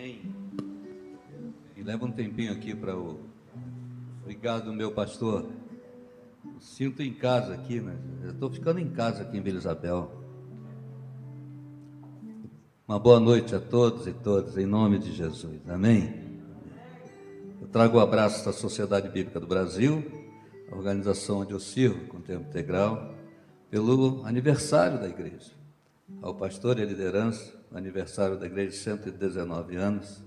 Amém. E leva um tempinho aqui para o... Obrigado, meu pastor. Eu sinto em casa aqui, né? Eu estou ficando em casa aqui em Vila Isabel. Uma boa noite a todos e todas, em nome de Jesus. Amém. Eu trago o abraço da Sociedade Bíblica do Brasil, a organização onde eu sirvo com tempo integral, pelo aniversário da igreja. Ao pastor e à liderança, o aniversário da igreja de 119 anos.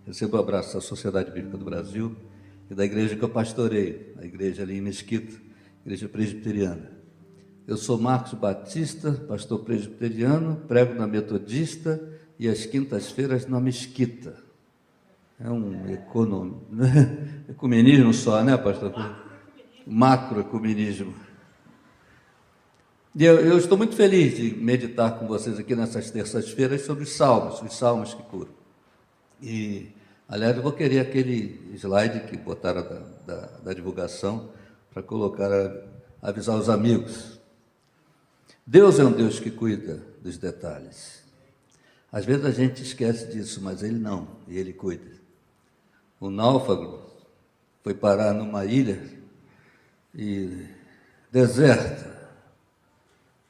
Recebo o abraço da Sociedade Bíblica do Brasil e da igreja que eu pastoreio, a igreja ali em Mesquita, igreja presbiteriana. Eu sou Marcos Batista, pastor presbiteriano, prego na Metodista e às quintas-feiras na Mesquita. É um ecumenismo só, né, pastor? Macroecumenismo. E eu estou muito feliz de meditar com vocês aqui nessas terças-feiras sobre os salmos que curam. E, aliás, eu vou querer aquele slide que botaram da divulgação para colocar, avisar os amigos. Deus é um Deus que cuida dos detalhes. Às vezes a gente esquece disso, mas Ele não, e Ele cuida. O náufrago foi parar numa ilha deserta.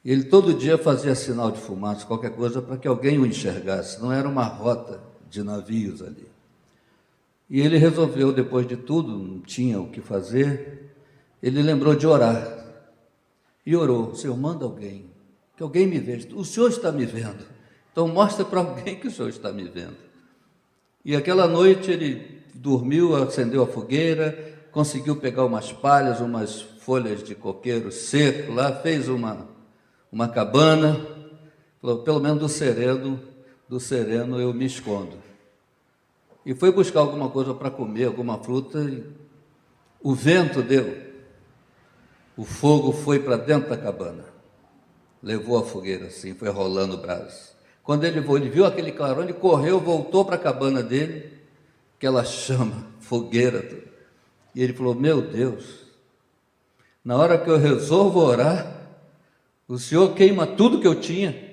Ele todo dia fazia sinal de fumaça, qualquer coisa, para que alguém o enxergasse. Não era uma rota de navios ali. E ele resolveu, depois de tudo, não tinha o que fazer, ele lembrou de orar. E orou: Senhor, manda alguém, que alguém me veja. O Senhor está me vendo, então mostra para alguém que o Senhor está me vendo. E aquela noite ele dormiu, acendeu a fogueira, conseguiu pegar umas palhas, umas folhas de coqueiro seco lá, fez uma cabana, falou: pelo menos do sereno eu me escondo. E foi buscar alguma coisa para comer, alguma fruta, e o vento deu, o fogo foi para dentro da cabana, levou a fogueira assim, foi rolando brasa. Quando ele viu aquele clarão, ele correu, voltou para a cabana dele, aquela chama, fogueira, tudo. E ele falou: meu Deus, na hora que eu resolvo orar, o Senhor queima tudo que eu tinha.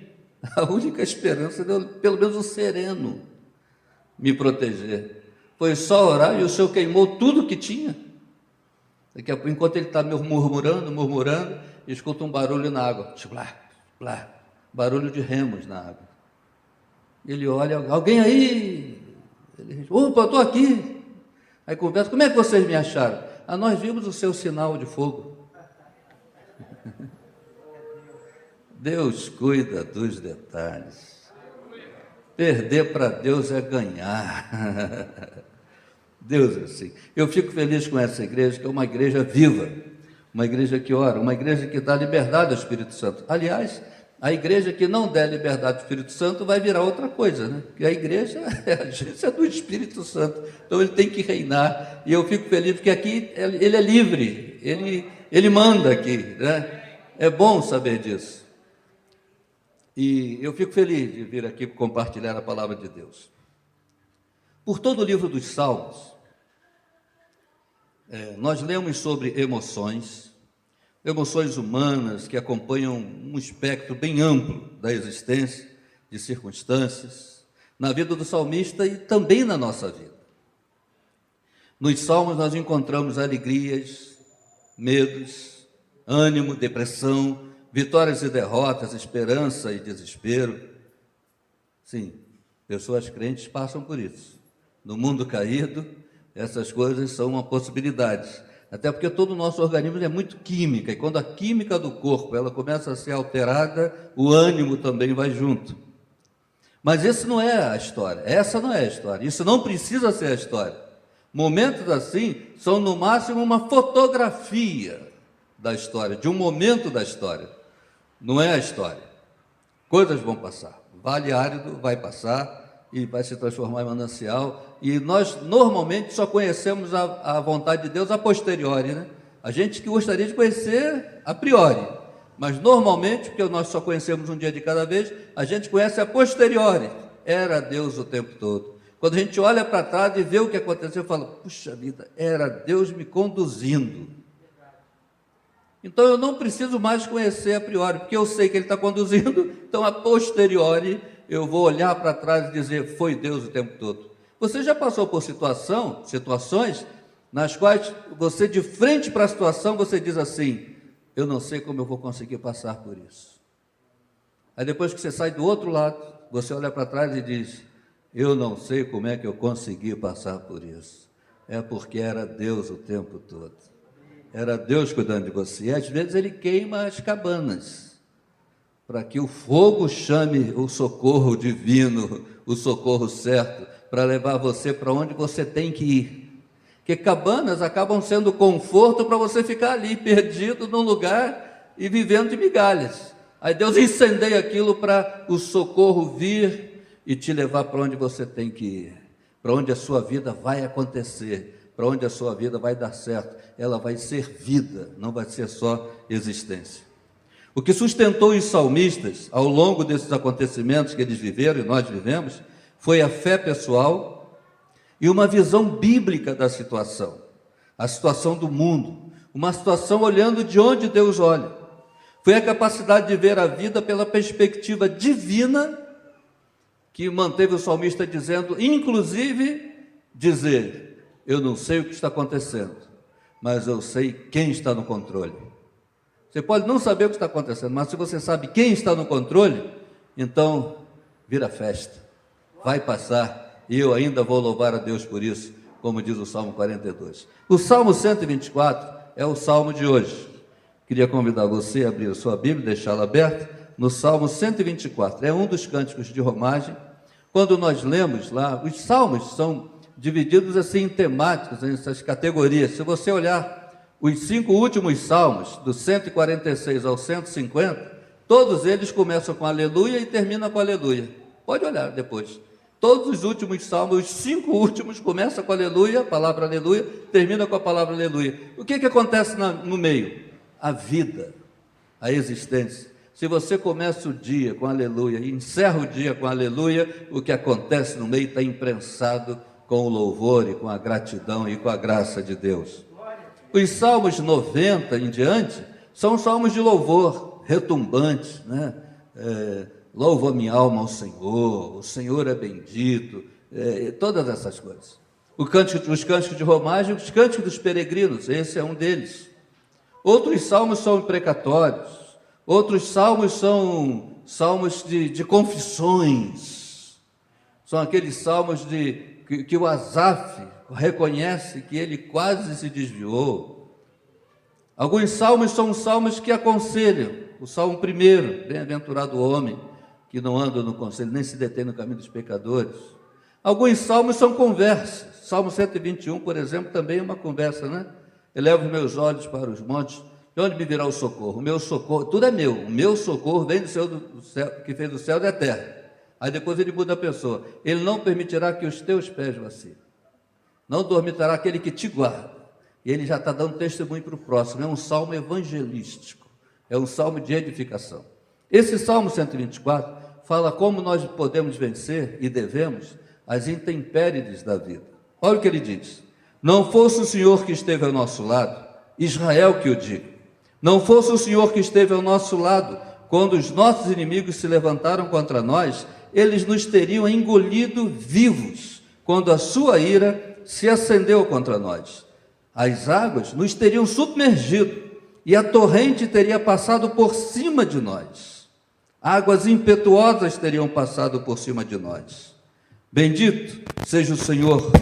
A única esperança de pelo menos o sereno me proteger. Foi só orar e o Senhor queimou tudo que tinha. Daqui a pouco, enquanto ele está murmurando, escuta um barulho na água. Blá, blá, barulho de remos na água. Ele olha: alguém aí? Ele diz: opa, eu estou aqui. Aí conversa: como é que vocês me acharam? Nós vimos o seu sinal de fogo. Deus cuida dos detalhes. Perder para Deus é ganhar. Deus é assim. Eu fico feliz com essa igreja, que é uma igreja viva, uma igreja que ora, uma igreja que dá liberdade ao Espírito Santo. Aliás, a igreja que não der liberdade ao Espírito Santo vai virar outra coisa, né? Porque a igreja é a agência do Espírito Santo, então ele tem que reinar. E eu fico feliz porque aqui ele é livre, ele manda aqui, né? É bom saber disso. E eu fico feliz de vir aqui compartilhar a palavra de Deus. Por todo o livro dos Salmos, nós lemos sobre emoções humanas que acompanham um espectro bem amplo da existência, de circunstâncias, na vida do salmista e também na nossa vida. Nos Salmos nós encontramos alegrias, medos, ânimo, depressão, vitórias e derrotas, esperança e desespero. Sim, pessoas crentes passam por isso. No mundo caído, essas coisas são uma possibilidade. Até porque todo o nosso organismo é muito química, e quando a química do corpo ela começa a ser alterada, o ânimo também vai junto. Mas essa não é a história, isso não precisa ser a história. Momentos assim são no máximo uma fotografia da história, de um momento da história. Não é a história. Coisas vão passar. Vale árido vai passar e vai se transformar em manancial. E nós normalmente só conhecemos a vontade de Deus a posteriori, né? A gente que gostaria de conhecer a priori, mas normalmente, porque nós só conhecemos um dia de cada vez, a gente conhece a posteriori. Era Deus o tempo todo. Quando a gente olha para trás e vê o que aconteceu, fala: puxa vida, era Deus me conduzindo. Então eu não preciso mais conhecer a priori, porque eu sei que Ele está conduzindo, então a posteriori eu vou olhar para trás e dizer, foi Deus o tempo todo. Você já passou por situações nas quais você, de frente para a situação, você diz assim, eu não sei como eu vou conseguir passar por isso. Aí depois que você sai do outro lado, você olha para trás e diz, eu não sei como é que eu consegui passar por isso. É porque era Deus o tempo todo. Era Deus cuidando de você. E às vezes Ele queima as cabanas, para que o fogo chame o socorro divino, o socorro certo, para levar você para onde você tem que ir. Porque cabanas acabam sendo conforto para você ficar ali, perdido num lugar e vivendo de migalhas. Aí Deus incendeia aquilo para o socorro vir e te levar para onde você tem que ir, para onde a sua vida vai acontecer, para onde a sua vida vai dar certo. Ela vai ser vida, não vai ser só existência. O que sustentou os salmistas ao longo desses acontecimentos que eles viveram e nós vivemos, foi a fé pessoal e uma visão bíblica da situação, a situação do mundo, uma situação olhando de onde Deus olha. Foi a capacidade de ver a vida pela perspectiva divina que manteve o salmista dizendo, inclusive, dizer, eu não sei o que está acontecendo, mas eu sei quem está no controle. Você pode não saber o que está acontecendo, mas se você sabe quem está no controle, então vira festa, vai passar, e eu ainda vou louvar a Deus por isso, como diz o Salmo 42. O Salmo 124 é o Salmo de hoje. Queria convidar você a abrir a sua Bíblia, deixá-la aberta, no Salmo 124. É um dos cânticos de romagem. Quando nós lemos lá, os salmos são divididos assim em temáticos, nessas categorias. Se você olhar os 5 últimos salmos, do 146 ao 150, todos eles começam com aleluia e terminam com aleluia. Pode olhar depois. Todos os últimos salmos, os 5 últimos, começam com aleluia, a palavra aleluia, termina com a palavra aleluia. O que acontece no meio? A vida, a existência. Se você começa o dia com aleluia e encerra o dia com aleluia, o que acontece no meio está imprensado com o louvor e com a gratidão e com a graça de Deus. Os salmos 90 em diante são salmos de louvor, retumbantes, né? Louva minha alma ao Senhor, o Senhor é bendito, todas essas coisas. Os cânticos de romagem, os cânticos dos peregrinos, esse é um deles. Outros salmos são imprecatórios, outros salmos são salmos de confissões, são aqueles salmos que o Asaf reconhece que ele quase se desviou. Alguns salmos são salmos que aconselham, o Salmo 1, bem-aventurado o homem que não anda no conselho, nem se detém no caminho dos pecadores. Alguns salmos são conversas. Salmo 121, por exemplo, também é uma conversa, né? Elevo os meus olhos para os montes, de onde me virá o socorro? O meu socorro, tudo é meu, o meu socorro vem do céu, que fez o céu e a terra. Aí depois ele muda a pessoa, ele não permitirá que os teus pés vacilem, não dormitará aquele que te guarda. E ele já está dando testemunho para o próximo, é um salmo evangelístico, é um salmo de edificação. Esse Salmo 124 fala como nós podemos vencer e devemos as intempéries da vida. Olha o que ele diz: não fosse o Senhor que esteve ao nosso lado, Israel que o diga, não fosse o Senhor que esteve ao nosso lado, quando os nossos inimigos se levantaram contra nós, eles nos teriam engolido vivos, quando a sua ira se acendeu contra nós. As águas nos teriam submergido, e a torrente teria passado por cima de nós. Águas impetuosas teriam passado por cima de nós. Bendito seja o Senhor,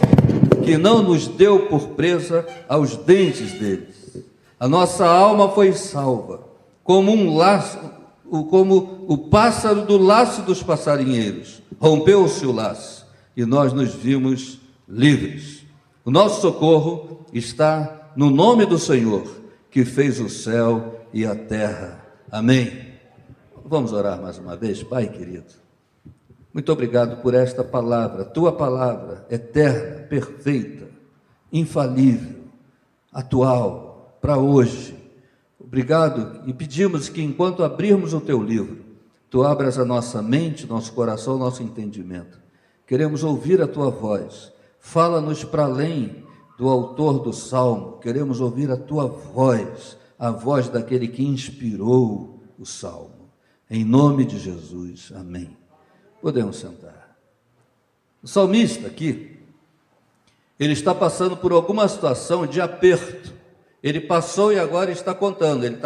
que não nos deu por presa aos dentes deles. A nossa alma foi salva, como um laço, como o pássaro do laço dos passarinheiros. Rompeu-se o laço e nós nos vimos livres. O nosso socorro está no nome do Senhor, que fez o céu e a terra. Amém. Vamos orar mais uma vez. Pai querido, muito obrigado por esta palavra, tua palavra eterna, perfeita, infalível, atual, para hoje. Obrigado, e pedimos que enquanto abrirmos o teu livro, tu abras a nossa mente, nosso coração, nosso entendimento. Queremos ouvir a tua voz. Fala-nos para além do autor do salmo. Queremos ouvir a tua voz, a voz daquele que inspirou o salmo. Em nome de Jesus, amém. Podemos sentar. O salmista aqui, ele está passando por alguma situação de aperto. Ele passou e agora está contando. Ele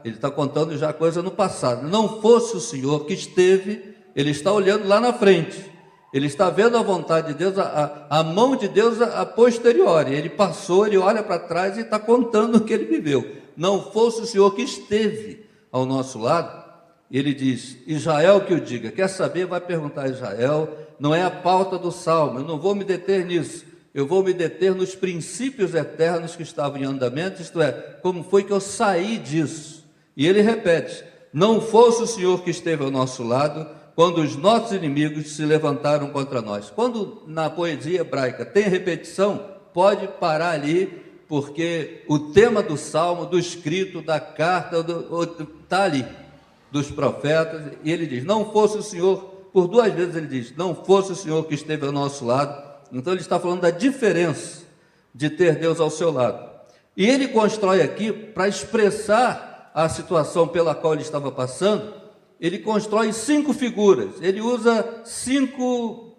está contando já coisa no passado. Não fosse o Senhor que esteve, ele está olhando lá na frente. Ele está vendo a vontade de Deus, a mão de Deus a posteriori. Ele passou, ele olha para trás e está contando o que ele viveu. Não fosse o Senhor que esteve ao nosso lado, ele diz, Israel que o diga. Quer saber? Vai perguntar a Israel. Não é a pauta do salmo, eu não vou me deter nisso. Eu vou me deter nos princípios eternos que estavam em andamento, isto é, como foi que eu saí disso. E ele repete, não fosse o Senhor que esteve ao nosso lado, quando os nossos inimigos se levantaram contra nós. Quando na poesia hebraica tem repetição, pode parar ali, porque o tema do salmo, do escrito, da carta, está ali, dos profetas, e ele diz, não fosse o Senhor, por duas vezes ele diz, não fosse o Senhor que esteve ao nosso lado. Então ele está falando da diferença de ter Deus ao seu lado. E ele constrói aqui, para expressar a situação pela qual ele estava passando, ele constrói 5 figuras, ele usa cinco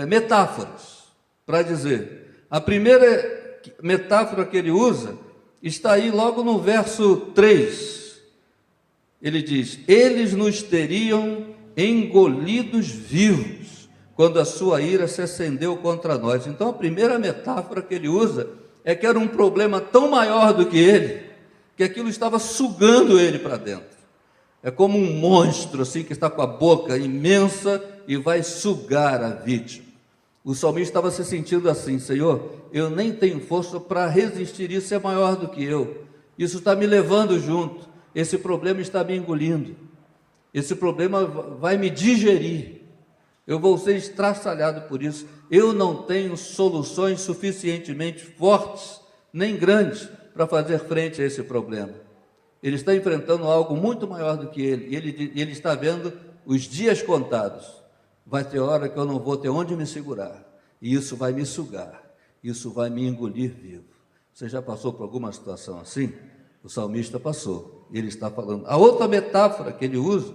metáforas para dizer. A primeira metáfora que ele usa está aí logo no verso 3. Ele diz, eles nos teriam engolidos vivos, quando a sua ira se acendeu contra nós. Então a primeira metáfora que ele usa é que era um problema tão maior do que ele, que aquilo estava sugando ele para dentro. É como um monstro assim que está com a boca imensa e vai sugar a vítima. O salmista estava se sentindo assim, Senhor, eu nem tenho força para resistir, isso é maior do que eu, isso está me levando junto, esse problema está me engolindo, esse problema vai me digerir, eu vou ser estraçalhado por isso, eu não tenho soluções suficientemente fortes, nem grandes, para fazer frente a esse problema. Ele está enfrentando algo muito maior do que ele, e ele está vendo os dias contados. Vai ter hora que eu não vou ter onde me segurar, e isso vai me sugar, isso vai me engolir vivo. Você já passou por alguma situação assim? O salmista passou, ele está falando. A outra metáfora que ele usa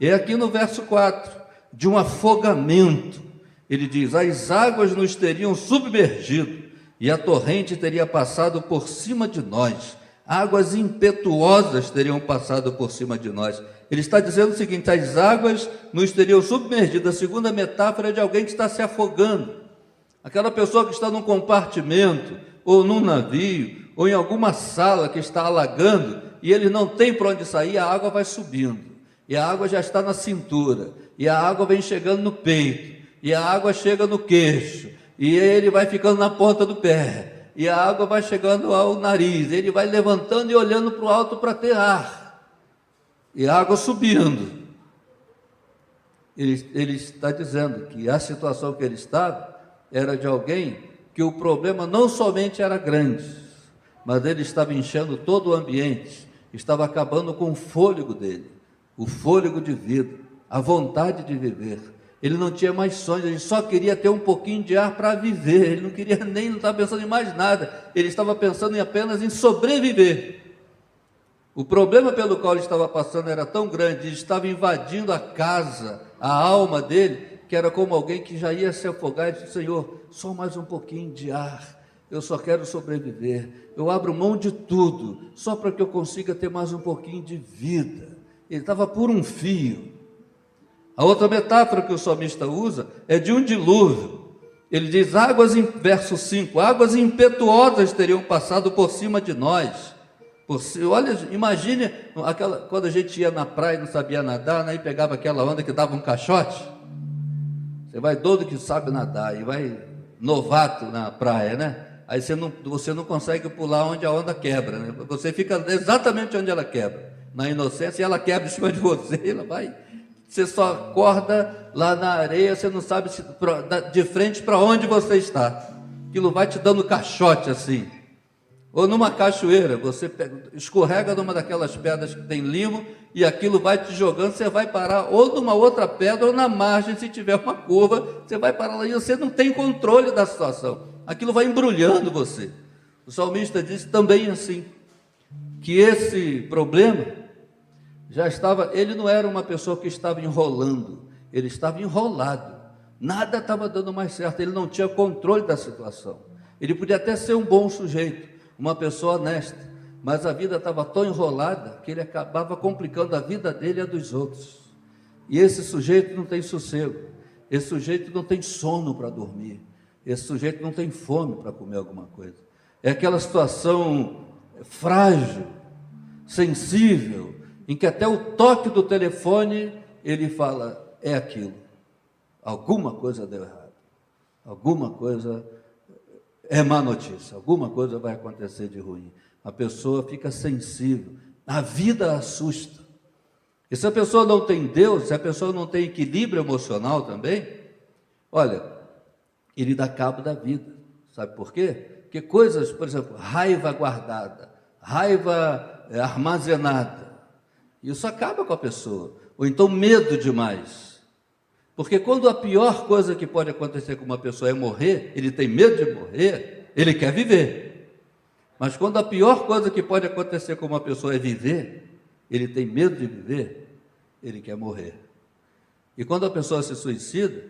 é aqui no verso 4, de um afogamento. Ele diz, as águas nos teriam submergido, e a torrente teria passado por cima de nós, águas impetuosas teriam passado por cima de nós. Ele está dizendo o seguinte, as águas nos teriam submergido. A segunda metáfora é de alguém que está se afogando, aquela pessoa que está num compartimento, ou num navio, ou em alguma sala que está alagando, e ele não tem para onde sair, a água vai subindo, e a água já está na cintura, e a água vem chegando no peito, e a água chega no queixo, e ele vai ficando na ponta do pé, e a água vai chegando ao nariz, ele vai levantando e olhando para o alto para ter ar, e a água subindo. Ele está dizendo que a situação que ele estava era de alguém que o problema não somente era grande, mas ele estava enchendo todo o ambiente, estava acabando com o fôlego dele, o fôlego de vida, a vontade de viver. Ele não tinha mais sonhos, ele só queria ter um pouquinho de ar para viver, ele não queria nem, não estava pensando em mais nada, ele estava pensando apenas em sobreviver. O problema pelo qual ele estava passando era tão grande, estava invadindo a casa, a alma dele, que era como alguém que já ia se afogar e disse, Senhor, só mais um pouquinho de ar, eu só quero sobreviver, eu abro mão de tudo, só para que eu consiga ter mais um pouquinho de vida. Ele estava por um fio. A outra metáfora que o salmista usa é de um dilúvio. Ele diz, verso 5, águas impetuosas teriam passado por cima de nós. Olha, imagine quando a gente ia na praia e não sabia nadar, né, e pegava aquela onda que dava um caixote. Você vai todo que sabe nadar e vai novato na praia, né? Aí você não consegue pular onde a onda quebra, né? Você fica exatamente onde ela quebra, na inocência, e ela quebra em cima de você, ela vai... Você só acorda lá na areia, você não sabe de frente para onde você está. Aquilo vai te dando caixote assim. Ou numa cachoeira, você escorrega numa daquelas pedras que tem limo e aquilo vai te jogando, você vai parar ou numa outra pedra ou na margem, se tiver uma curva, você vai parar lá e você não tem controle da situação. Aquilo vai embrulhando você. O salmista diz também assim, que esse problema ele não era uma pessoa que estava enrolando, ele estava enrolado. Nada estava dando mais certo, ele não tinha controle da situação. Ele podia até ser um bom sujeito, uma pessoa honesta, mas a vida estava tão enrolada que ele acabava complicando a vida dele e a dos outros. E esse sujeito não tem sossego, esse sujeito não tem sono para dormir, esse sujeito não tem fome para comer alguma coisa. É aquela situação frágil, sensível, em que até o toque do telefone ele fala, é aquilo, alguma coisa deu errado, alguma coisa é má notícia, alguma coisa vai acontecer de ruim. A pessoa fica sensível, a vida assusta. E se a pessoa não tem Deus, se a pessoa não tem equilíbrio emocional também, olha, ele dá cabo da vida. Sabe por quê? Porque coisas, por exemplo, raiva guardada, raiva armazenada, isso acaba com a pessoa. Ou então medo demais. Porque quando a pior coisa que pode acontecer com uma pessoa é morrer, ele tem medo de morrer, ele quer viver. Mas quando a pior coisa que pode acontecer com uma pessoa é viver, ele tem medo de viver, ele quer morrer. E quando a pessoa se suicida,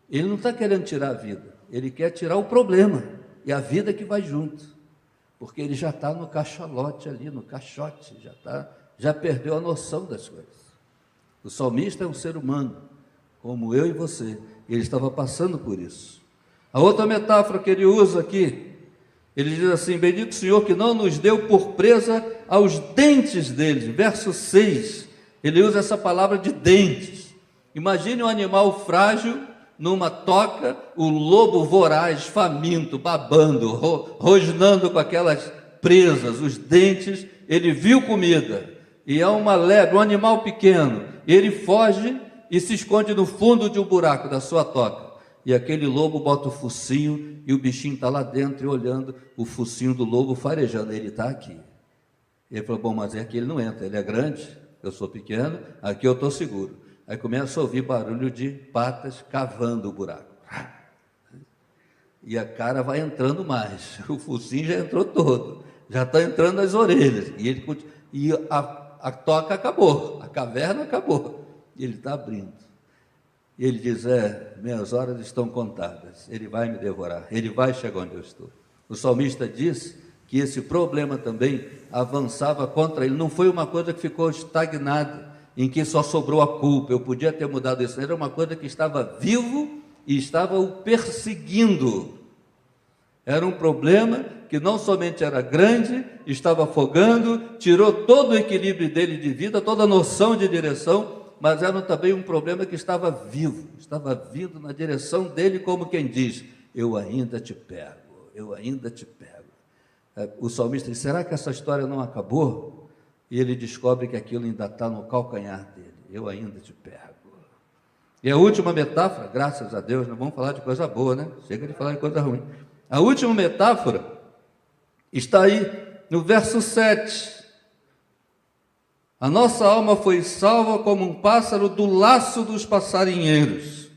ele não está querendo tirar a vida, ele quer tirar o problema, e a vida que vai junto. Porque ele já está no cachalote ali, no caixote, já perdeu a noção das coisas. O salmista é um ser humano, como eu e você, e ele estava passando por isso. A outra metáfora que ele usa aqui, ele diz assim, bendito o Senhor que não nos deu por presa aos dentes dele. Verso 6, ele usa essa palavra de dentes. Imagine um animal frágil numa toca, o lobo voraz, faminto, babando, rosnando com aquelas presas, os dentes, ele viu comida, e é uma lebre, um animal pequeno, ele foge e se esconde no fundo de um buraco da sua toca. E aquele lobo bota o focinho e o bichinho está lá dentro e olhando o focinho do lobo farejando. Ele está aqui. Ele falou, bom, mas aqui ele não entra, ele é grande, eu sou pequeno, aqui eu estou seguro. Aí começa a ouvir barulho de patas cavando o buraco. E a cara vai entrando mais, o focinho já entrou todo, já está entrando as orelhas. E a toca acabou, a caverna acabou. E ele está abrindo. E ele diz, minhas horas estão contadas, ele vai me devorar, ele vai chegar onde eu estou. O salmista diz que esse problema também avançava contra ele, não foi uma coisa que ficou estagnada, em que só sobrou a culpa, eu podia ter mudado isso, era uma coisa que estava vivo e estava o perseguindo. Era um problema que não somente era grande, estava afogando, tirou todo o equilíbrio dele de vida, toda a noção de direção, mas era também um problema que estava vivo, estava vindo na direção dele, como quem diz, eu ainda te pego, eu ainda te pego. O salmista diz, será que essa história não acabou? E ele descobre que aquilo ainda está no calcanhar dele, eu ainda te pego. E a última metáfora, graças a Deus, não vamos falar de coisa boa, né? Chega de falar de coisa ruim. A última metáfora está aí no verso 7. A nossa alma foi salva como um pássaro do laço dos passarinheiros.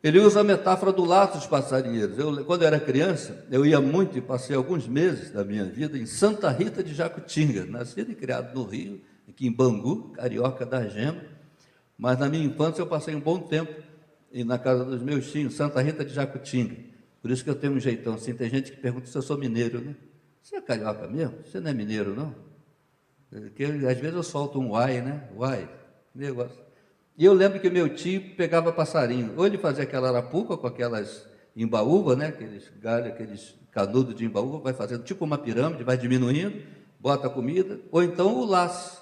Ele usa a metáfora do laço dos passarinheiros. Quando eu era criança, eu ia muito e passei alguns meses da minha vida em Santa Rita de Jacutinga, nascido e criado no Rio, aqui em Bangu, carioca da gema, mas na minha infância eu passei um bom tempo na casa dos meus tios, Santa Rita de Jacutinga. Por isso que eu tenho um jeitão assim. Tem gente que pergunta se eu sou mineiro, né? Você é carioca mesmo? Você não é mineiro, não? Porque às vezes eu solto um uai, né? Uai, negócio. E eu lembro que meu tio pegava passarinho. Ou ele fazia aquela arapuca com aquelas embaúva, né? Aqueles galhos, aqueles canudos de embaúva, vai fazendo tipo uma pirâmide, vai diminuindo, bota a comida. Ou então o laço,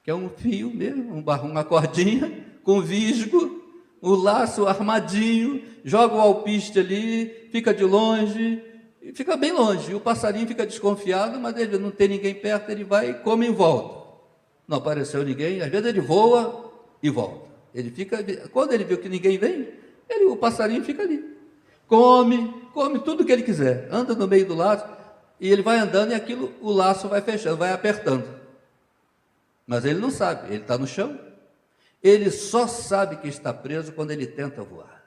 que é um fio mesmo, uma cordinha com visgo, o laço armadinho, joga o alpiste ali, fica de longe, fica bem longe, e o passarinho fica desconfiado, mas ele não tem ninguém perto, ele vai e come em volta. Não apareceu ninguém, às vezes ele voa e volta. Ele fica, quando ele viu que ninguém vem, o passarinho fica ali. Come tudo que ele quiser, anda no meio do laço, e ele vai andando e aquilo, o laço vai fechando, vai apertando. Mas ele não sabe, ele está no chão. Ele só sabe que está preso quando ele tenta voar.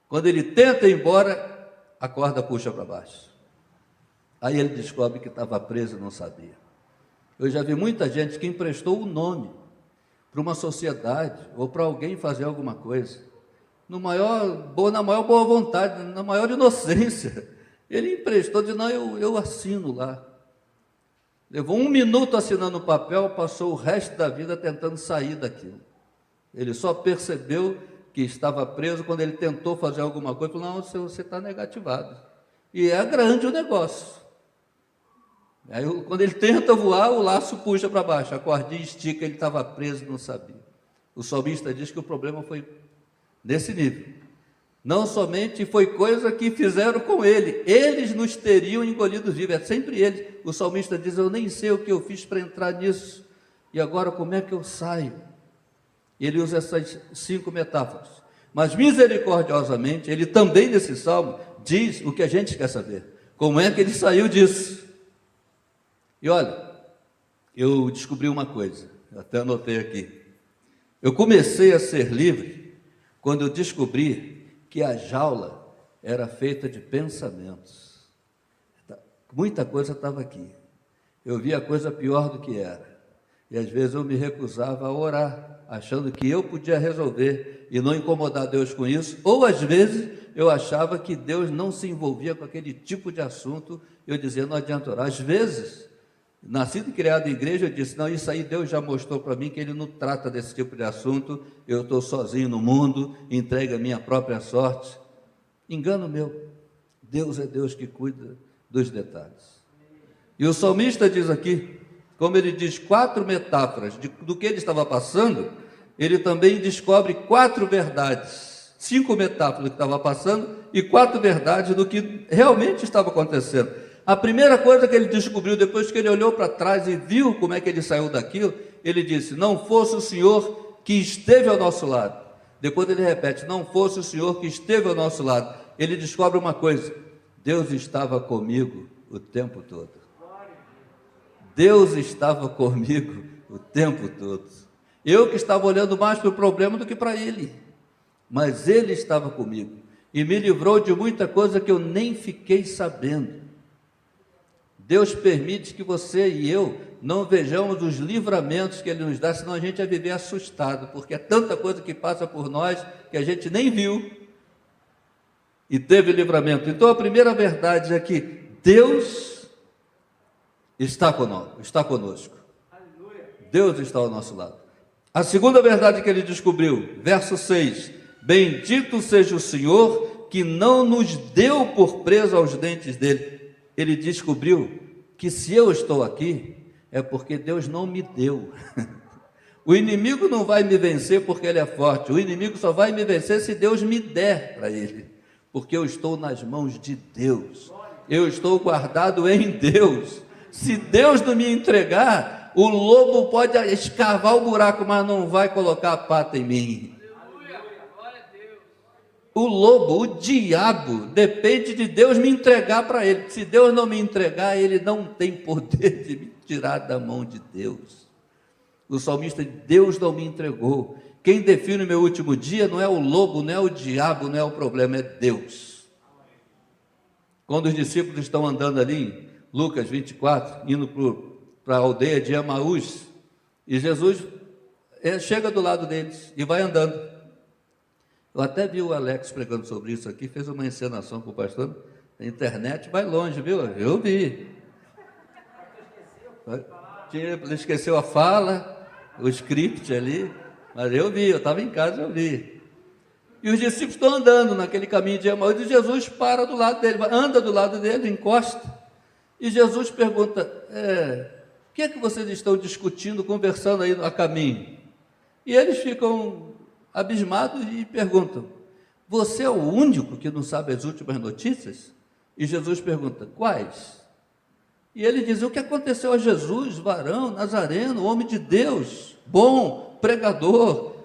Quando ele tenta ir embora, a corda puxa para baixo. Aí ele descobre que estava preso e não sabia. Eu já vi muita gente que emprestou o nome para uma sociedade ou para alguém fazer alguma coisa, na maior boa vontade, na maior inocência. Ele emprestou, disse, não, eu assino lá. Levou 1 minuto assinando o papel, passou o resto da vida tentando sair daquilo. Ele só percebeu que estava preso quando ele tentou fazer alguma coisa, falou, não, você está negativado. E é grande o negócio. Aí, quando ele tenta voar, o laço puxa para baixo, a cordinha estica, ele estava preso e não sabia. O salmista diz que o problema foi nesse nível. Não somente foi coisa que fizeram com ele, eles nos teriam engolido vivos, é sempre eles. O salmista diz, eu nem sei o que eu fiz para entrar nisso, e agora como é que eu saio? Ele usa essas 5 metáforas, mas misericordiosamente, ele também nesse salmo, diz o que a gente quer saber, como é que ele saiu disso? E olha, eu descobri uma coisa, até anotei aqui, eu comecei a ser livre, quando eu descobri que a jaula era feita de pensamentos. Muita coisa estava aqui. Eu via a coisa pior do que era. E às vezes eu me recusava a orar, achando que eu podia resolver e não incomodar Deus com isso. Ou às vezes eu achava que Deus não se envolvia com aquele tipo de assunto. Eu dizia, não adianta orar. Às vezes, nascido e criado em igreja, eu disse, não, isso aí Deus já mostrou para mim que Ele não trata desse tipo de assunto, eu estou sozinho no mundo, entregue a minha própria sorte. Engano meu, Deus é Deus que cuida dos detalhes. E o salmista diz aqui, como ele diz 4 metáforas do que ele estava passando, ele também descobre 4 verdades, 5 metáforas do que estava passando e 4 verdades do que realmente estava acontecendo. A primeira coisa que ele descobriu, depois que ele olhou para trás e viu como é que ele saiu daquilo, ele disse, não fosse o Senhor que esteve ao nosso lado. Depois ele repete, não fosse o Senhor que esteve ao nosso lado. Ele descobre uma coisa, Deus estava comigo o tempo todo. Deus estava comigo o tempo todo. Eu que estava olhando mais para o problema do que para ele, mas ele estava comigo e me livrou de muita coisa que eu nem fiquei sabendo. Deus permite que você e eu não vejamos os livramentos que Ele nos dá, senão a gente vai viver assustado, porque é tanta coisa que passa por nós que a gente nem viu e teve livramento. Então a primeira verdade é que Deus está conosco. Deus está ao nosso lado. A segunda verdade que ele descobriu, verso 6, bendito seja o Senhor que não nos deu por presa aos dentes dele. Ele descobriu que se eu estou aqui, é porque Deus não me deu. O inimigo não vai me vencer porque ele é forte, o inimigo só vai me vencer se Deus me der para ele, porque eu estou nas mãos de Deus, eu estou guardado em Deus. Se Deus não me entregar, o lobo pode escavar o buraco, mas não vai colocar a pata em mim. O lobo, o diabo, depende de Deus me entregar para ele. Se Deus não me entregar, ele não tem poder de me tirar da mão de Deus. O salmista diz, Deus não me entregou. Quem define o meu último dia não é o lobo, não é o diabo, não é o problema, é Deus. Quando os discípulos estão andando ali, Lucas 24, indo para a aldeia de Emaús, e Jesus chega do lado deles e vai andando. Eu até vi o Alex pregando sobre isso aqui, fez uma encenação com o pastor, a internet vai longe, viu? Eu vi. Ele esqueceu a fala, o script ali, mas eu vi, eu estava em casa, eu vi. E os discípulos estão andando naquele caminho de Emaús, e Jesus para do lado dele, anda do lado dele, encosta, e Jesus pergunta, o que é que vocês estão discutindo, conversando aí a caminho? E eles ficam abismados e perguntam, você é o único que não sabe as últimas notícias? E Jesus pergunta, quais? E ele diz, o que aconteceu a Jesus, varão, nazareno, homem de Deus, bom, pregador,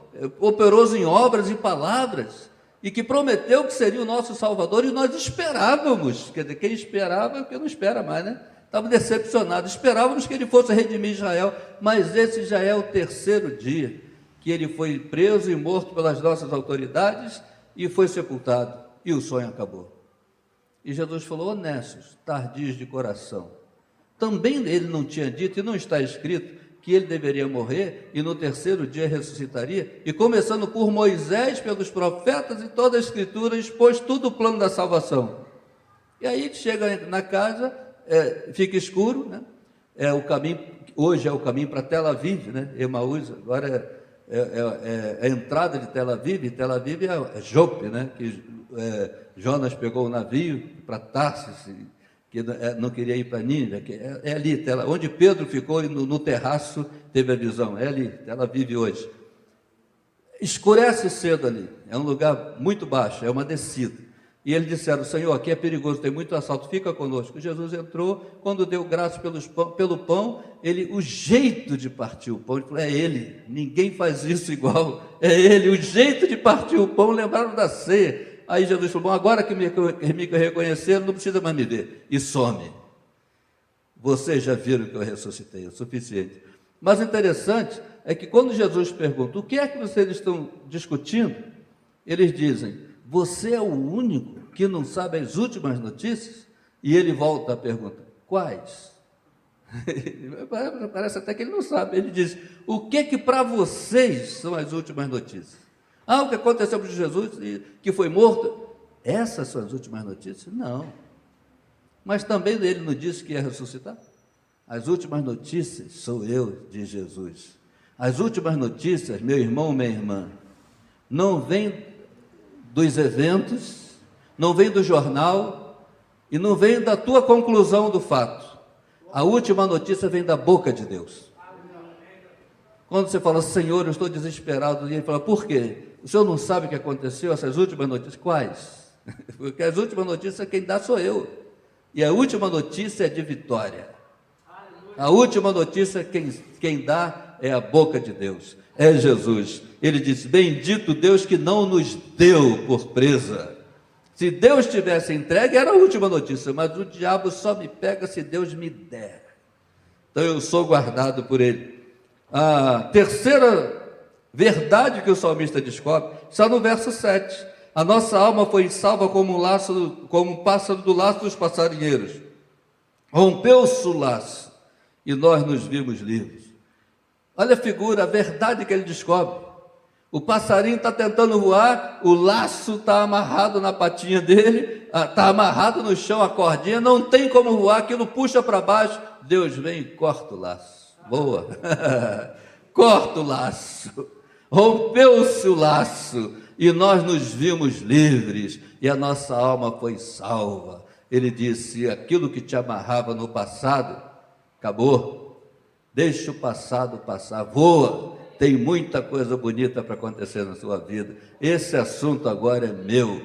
operoso em obras e palavras, e que prometeu que seria o nosso Salvador, e nós esperávamos, quer dizer, quem esperava é o que não espera mais, né? Estava decepcionado, esperávamos que ele fosse redimir Israel, mas esse já é o 3º dia, que ele foi preso e morto pelas nossas autoridades, e foi sepultado, e o sonho acabou. E Jesus falou, honestos, tardios de coração, também ele não tinha dito, e não está escrito, que ele deveria morrer e no terceiro dia ressuscitaria? E começando por Moisés, pelos profetas e toda a Escritura, expôs tudo o plano da salvação. E aí chega na casa, fica escuro, né? O caminho, hoje é o caminho para Tel Aviv, né? Emaús, agora é a entrada de Tel Aviv. Tel Aviv é Jope, né? Que Jonas pegou o navio para Tarsis, que não queria ir para Nínive, é ali, onde Pedro ficou no terraço, teve a visão, é ali, ela vive hoje. Escurece cedo ali, é um lugar muito baixo, é uma descida. E eles disseram: Senhor, aqui é perigoso, tem muito assalto, fica conosco. Jesus entrou, quando deu graças pelo pão, o jeito de partir o pão, ele falou: é ele, ninguém faz isso igual, é ele, o jeito de partir o pão, lembraram da ceia. Aí Jesus falou: bom, agora que me reconheceram, não precisa mais me ver. E some. Vocês já viram que eu ressuscitei, é o suficiente. Mas o interessante é que quando Jesus pergunta: o que é que vocês estão discutindo? Eles dizem: você é o único que não sabe as últimas notícias? E ele volta a pergunta: quais? Parece até que ele não sabe. Ele diz: o que para vocês são as últimas notícias? O que aconteceu com Jesus, que foi morto? Essas são as últimas notícias? Não. Mas também ele não disse que ia ressuscitar? As últimas notícias sou eu, diz Jesus. As últimas notícias, meu irmão, minha irmã, não vem dos eventos, não vem do jornal e não vem da tua conclusão do fato. A última notícia vem da boca de Deus. Quando você fala: Senhor, eu estou desesperado, e ele fala: por quê? O senhor não sabe o que aconteceu, essas últimas notícias? Quais? Porque as últimas notícias quem dá sou eu. E a última notícia é de vitória. A última notícia quem dá é a boca de Deus, é Jesus. Ele diz: bendito Deus que não nos deu por presa. Se Deus tivesse entregue, era a última notícia, mas o diabo só me pega se Deus me der. Então eu sou guardado por ele. A terceira verdade que o salmista descobre está no verso 7. A nossa alma foi salva como um pássaro do laço dos passarinheiros. Rompeu-se o laço e nós nos vimos livres. Olha a figura, a verdade que ele descobre. O passarinho está tentando voar, o laço está amarrado na patinha dele, está amarrado no chão a cordinha, não tem como voar, aquilo puxa para baixo. Deus vem e corta o laço. Boa! Corta o laço. Rompeu-se o laço e nós nos vimos livres e a nossa alma foi salva. Ele disse: aquilo que te amarrava no passado, acabou. Deixa o passado passar, voa. Tem muita coisa bonita para acontecer na sua vida. Esse assunto agora é meu.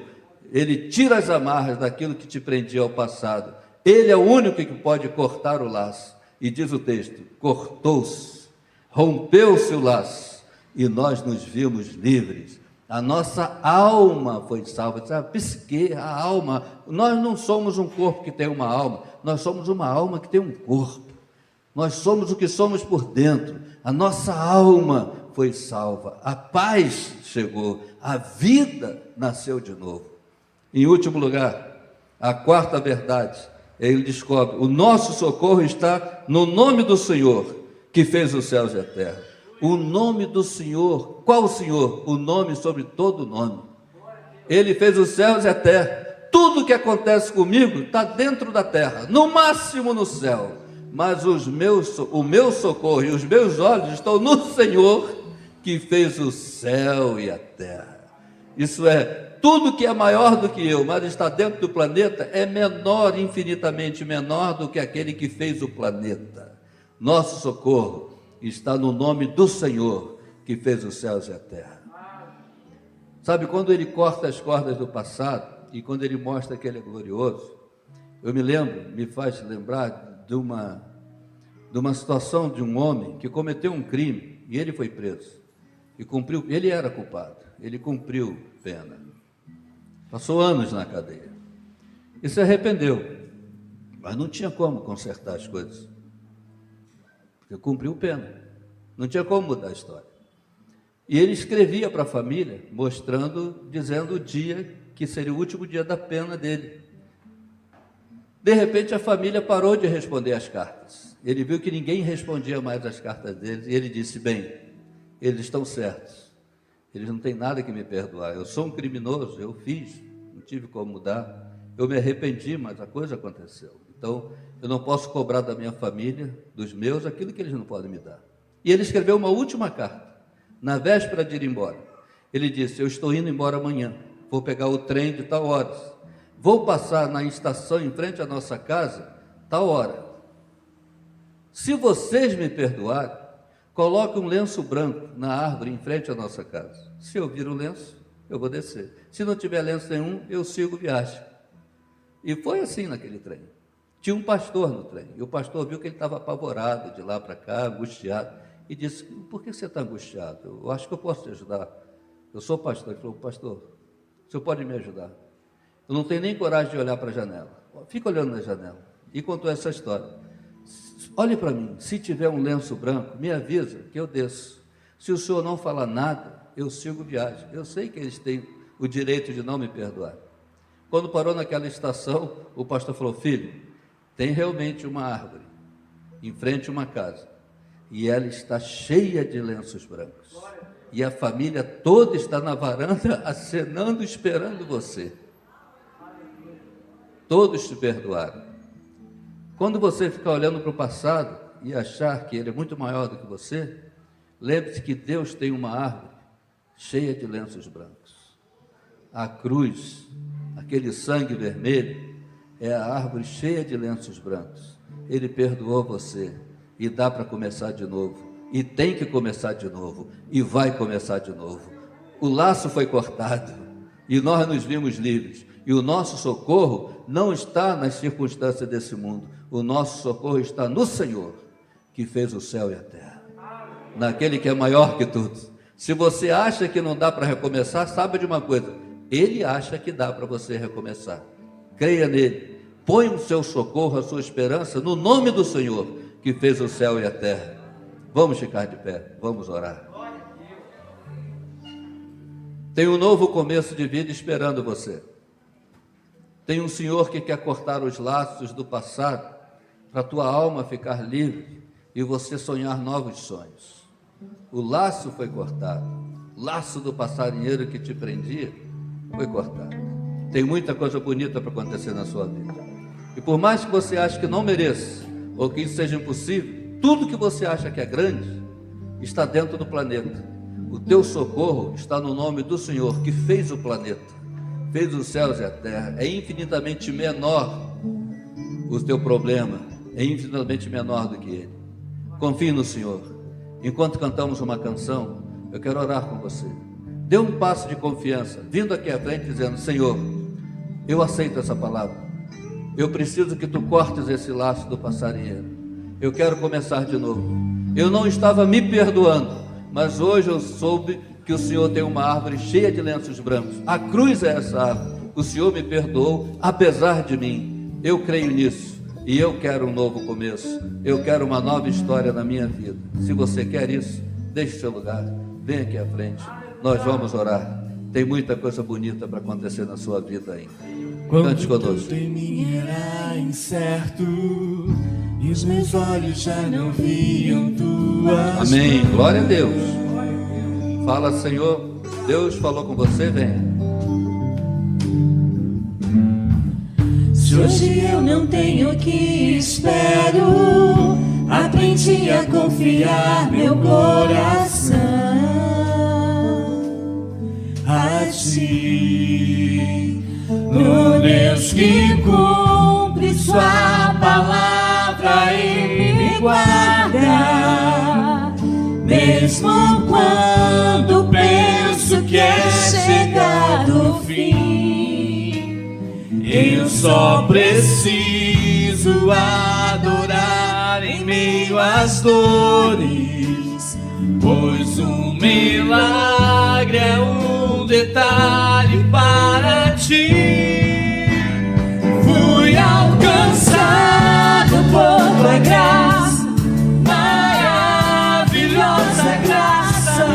Ele tira as amarras daquilo que te prendia ao passado. Ele é o único que pode cortar o laço. E diz o texto: cortou-se, rompeu-se o laço e nós nos vimos livres. A nossa alma foi salva. A psique, a alma. Nós não somos um corpo que tem uma alma, nós somos uma alma que tem um corpo. Nós somos o que somos por dentro. A nossa alma foi salva, a paz chegou, a vida nasceu de novo. Em último lugar, a quarta verdade, ele descobre: o nosso socorro está no nome do Senhor, que fez os céus e a terra. O nome do Senhor, qual o Senhor? O nome sobre todo nome. Ele fez os céus e a terra. Tudo que acontece comigo está dentro da terra, no máximo no céu. Mas o meu socorro e os meus olhos estão no Senhor, que fez o céu e a terra. Isso é, tudo que é maior do que eu, mas está dentro do planeta, é menor, infinitamente menor do que aquele que fez o planeta. Nosso socorro está no nome do Senhor, que fez os céus e a terra. Sabe, quando ele corta as cordas do passado, e quando ele mostra que ele é glorioso, me faz lembrar de uma situação de um homem que cometeu um crime e ele foi preso e cumpriu. Ele era culpado, ele cumpriu pena, passou anos na cadeia e se arrependeu, mas não tinha como consertar as coisas, porque cumpriu pena, não tinha como mudar a história. E ele escrevia para a família, dizendo o dia que seria o último dia da pena dele. De repente a família parou de responder as cartas. Ele viu que ninguém respondia mais as cartas deles e ele disse: bem, eles estão certos, eles não têm nada que me perdoar, eu sou um criminoso, eu fiz, não tive como mudar, eu me arrependi, mas a coisa aconteceu, então eu não posso cobrar da minha família, dos meus, aquilo que eles não podem me dar. E ele escreveu uma última carta, na véspera de ir embora. Ele disse: eu estou indo embora amanhã, vou pegar o trem de tal horas, vou passar na estação em frente à nossa casa, tal hora. Se vocês me perdoarem, coloque um lenço branco na árvore em frente à nossa casa. Se eu vir o lenço, eu vou descer. Se não tiver lenço nenhum, eu sigo viagem. E foi assim naquele trem. Tinha um pastor no trem, e o pastor viu que ele estava apavorado de lá para cá, angustiado, e disse: por que você está angustiado? Eu acho que eu posso te ajudar. Eu sou pastor. Ele falou: pastor, o senhor pode me ajudar? Eu não tenho nem coragem de olhar para a janela. Fica olhando na janela. E contou essa história. Olhe para mim, se tiver um lenço branco, me avisa que eu desço. Se o senhor não falar nada, eu sigo viagem. Eu sei que eles têm o direito de não me perdoar. Quando parou naquela estação, o pastor falou: filho, tem realmente uma árvore em frente a uma casa, e ela está cheia de lenços brancos. E a família toda está na varanda, acenando, esperando você. Todos te perdoaram. Quando você ficar olhando para o passado e achar que ele é muito maior do que você, lembre-se que Deus tem uma árvore cheia de lenços brancos. A cruz, aquele sangue vermelho, é a árvore cheia de lenços brancos. Ele perdoou você e dá para começar de novo. E tem que começar de novo. E vai começar de novo. O laço foi cortado e nós nos vimos livres. E o nosso socorro não está nas circunstâncias desse mundo. O nosso socorro está no Senhor, que fez o céu e a terra. Naquele que é maior que tudo. Se você acha que não dá para recomeçar, saiba de uma coisa: Ele acha que dá para você recomeçar. Creia nele. Põe o seu socorro, a sua esperança no nome do Senhor, que fez o céu e a terra. Vamos ficar de pé, vamos orar. Tem um novo começo de vida esperando você. Tem um Senhor que quer cortar os laços do passado, para a tua alma ficar livre e você sonhar novos sonhos. O laço foi cortado, o laço do passarinheiro que te prendia foi cortado. Tem muita coisa bonita para acontecer na sua vida. E por mais que você ache que não mereça, ou que isso seja impossível, tudo que você acha que é grande, está dentro do planeta. O teu socorro está no nome do Senhor, que fez o planeta, fez os céus e a terra. É infinitamente menor o teu problema, é infinitamente menor do que ele. Confie no Senhor. Enquanto cantamos uma canção, eu quero orar com você. Dê um passo de confiança, vindo aqui à frente dizendo: Senhor, eu aceito essa palavra. Eu preciso que tu cortes esse laço do passarinheiro. Eu quero começar de novo. Eu não estava me perdoando, mas hoje eu soube que o Senhor tem uma árvore cheia de lenços brancos. A cruz é essa árvore. O Senhor me perdoou, apesar de mim. Eu creio nisso e eu quero um novo começo. Eu quero uma nova história na minha vida. Se você quer isso, deixe o seu lugar, vem aqui à frente. Nós vamos orar. Tem muita coisa bonita para acontecer na sua vida ainda. Cante conosco. Quando em mim era incerto e os meus olhos já não viam tuas. Amém. Glória a Deus. Fala, Senhor. Deus falou com você, venha. Se hoje eu não tenho o que espero, aprendi a confiar meu coração a ti, no Deus que cumpre sua palavra e me guarda, mesmo quando penso que é chegado o fim. Eu só preciso adorar em meio às dores, pois um milagre é um detalhe para ti. Fui alcançado por tua graça, maravilhosa graça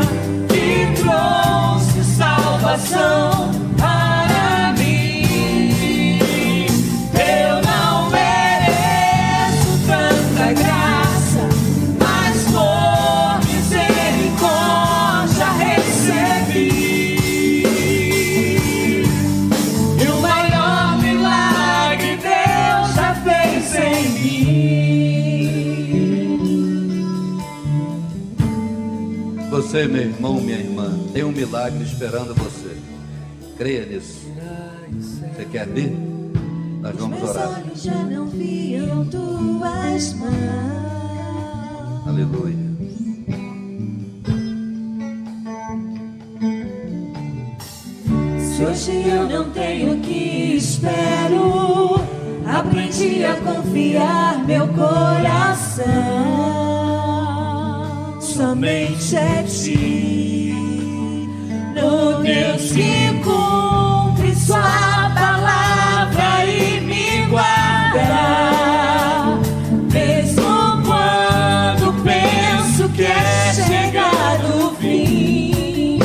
que trouxe salvação para mim. Eu não Você, meu irmão, minha irmã, tem um milagre esperando você. Creia nisso. Você quer ver? Nós vamos orar. Meus olhos já não viam tuas mãos. Aleluia. Se hoje eu não tenho o que espero, aprendi a confiar meu coração somente a ti, no Deus que cumpre sua palavra e me guarda, mesmo quando penso que é chegado o fim.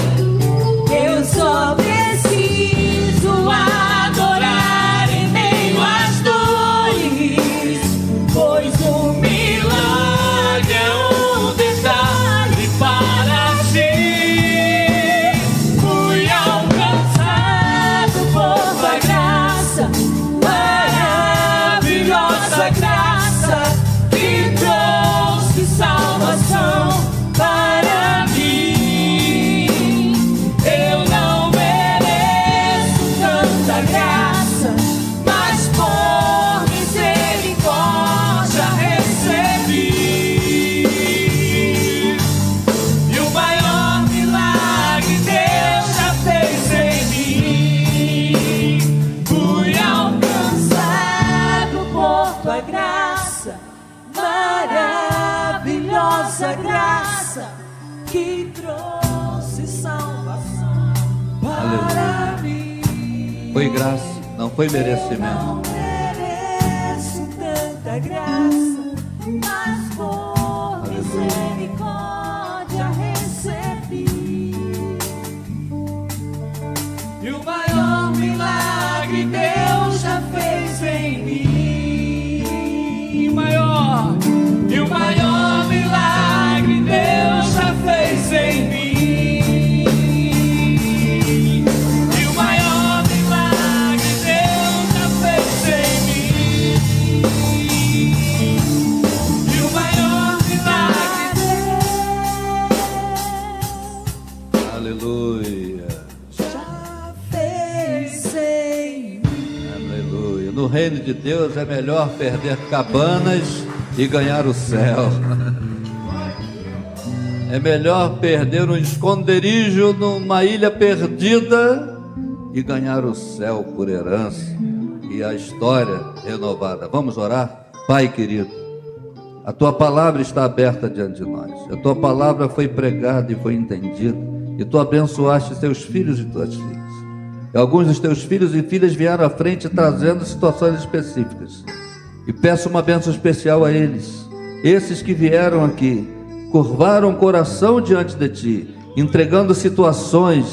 Eu só preciso adorar em meio às dores, pois o milagre é um detalhe para ti. Fui alcançado por tua graça, maravilhosa graça, que trouxe salvação para mim. Eu não mereço tanta graça, mas por misericórdia recebi. E o maior milagre Deus já fez em mim. Fui alcançado por tua graça, maravilhosa graça, que trouxe salvação para mim. Foi graça, não foi merecimento. Não mereço tanta graça, mas por misericórdia recebi. E o maior milagre Deus já fez em mim. E o maior milagre Deus já fez em mim. E o maior milagre Deus já fez em mim. E o maior milagre Aleluia. já fez em mim. Aleluia. No reino de Deus é melhor perder cabanas e ganhar o céu. É melhor perder um esconderijo numa ilha perdida e ganhar o céu por herança e a história renovada. Vamos orar? Pai querido, a tua palavra está aberta diante de nós. A tua palavra foi pregada e foi entendida, e tu abençoaste teus filhos e tuas filhas. E alguns dos teus filhos e filhas vieram à frente trazendo situações específicas. E peço uma bênção especial a eles. Esses que vieram aqui, curvaram o coração diante de ti, entregando situações,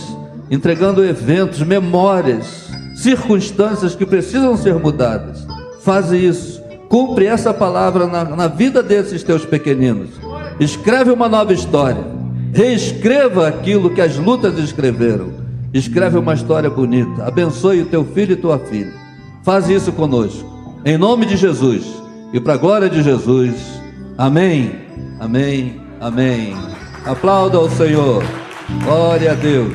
entregando eventos, memórias, circunstâncias que precisam ser mudadas. Faze isso. Cumpre essa palavra na vida desses teus pequeninos. Escreve uma nova história. Reescreva aquilo que as lutas escreveram. Escreve uma história bonita. Abençoe o teu filho e tua filha. Faz isso conosco. Em nome de Jesus. E para a glória de Jesus. Amém. Amém. Amém. Aplauda ao Senhor. Glória a Deus.